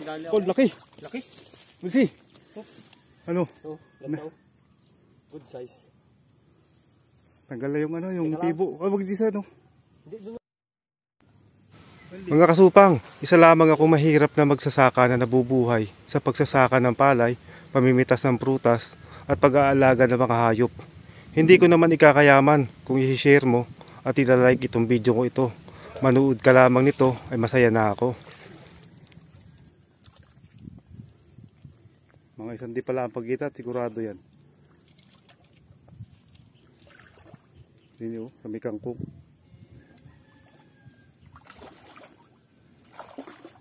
Oh, laki. Laki. Bulsi. Ano? Oh, ganda. Good size. Tanggal na yung ano, yung tibo. Oh, wag di sa ano. Hindi. Mga kasupang, isa lamang ako mahirap na magsasaka na nabubuhay sa pagsasaka ng palay, pamimitas ng prutas, at pag-aalaga ng mga hayop. Hindi ko naman ikakayaman kung i-share mo at ilalike itong video ko ito. Manood ka lamang nito ay masaya na ako. Mga isang di pala ang pagitan, sigurado yan. Hindi o, kami kangkong.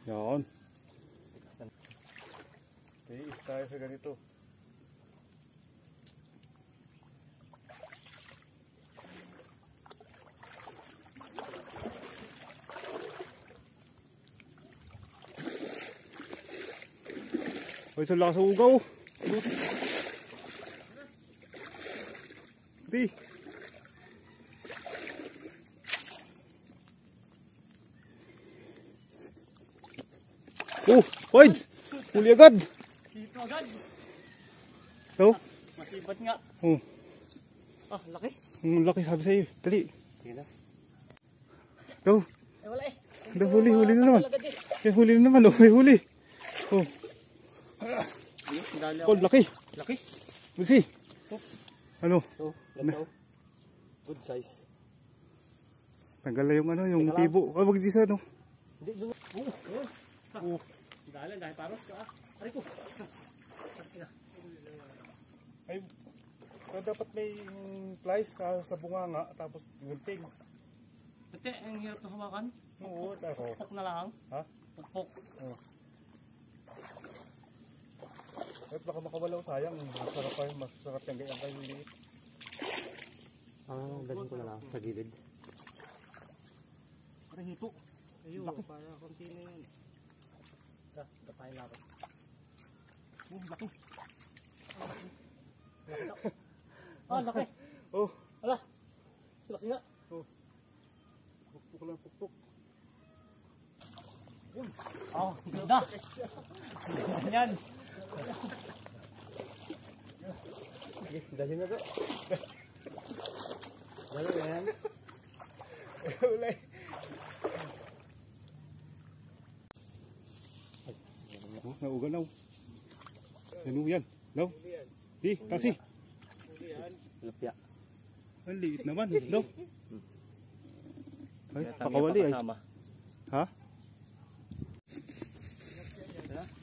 Yan. Tiis tayo sa ganito. Ay, sa lakas ng ugaw. Di. Oh, Poids! Huli agad! Dito agad. No? Masibat nga. Oh. Ah, laki. Laki sabi sa'yo. Dali. Sige na. Daw. Eh, wala eh. Daw, huli na naman. Eh, huli na naman. Oh, may huli. Oh. Oh, laki. Laki. Bulsi. Oh. Ano? Oh, ganda. Good size. Tanggal na yung ano, yung tibo. Oh, wag di sa ano. Hindi, doon. Oh. Dahil paros. Aray ko. Ay, dapat may flies sa bunganga, tapos gunting. Pati, ang hirap na hawakan. Oo, ako. Pukpok na lang. Ha? Pukpok. Oo. At baka makawalaw, sayang. Masarap yung gayang kayo liit. Dalhin ko na lang sa gilid. Parang hito. Ayun, para konti na yun. Tapayin natin. Laki. Laki daw. Ah, laki. Oh. Ala. Laki nga. Oh. Pukpuk lang, pukpuk. Oh, ganda. Ganyan. Dalhin na to. Dalhin na yan. Ulay. Nauga na. Yan yan. Daw. Di, kasi. Lupya. Ang liit naman. Daw. Ay, pakawali ay. Ha?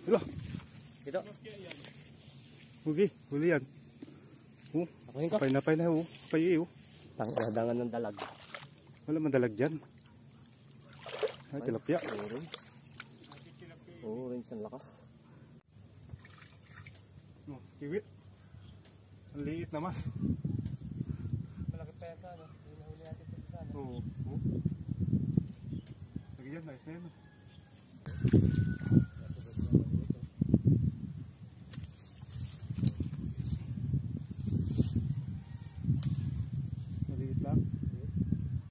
Wala. Dito. Okay, huli yan. Oh, pay na oh. Pay oh. Tanggadangan ng dalag. Wala man dalag dyan. Ay, tilapia. Orange ang lakas. Oh, kiwit. Ang liit naman. Malaki pesa, no? Hindi nahuli natin ito sa ano. Oo. Sige yan, ayos na yan.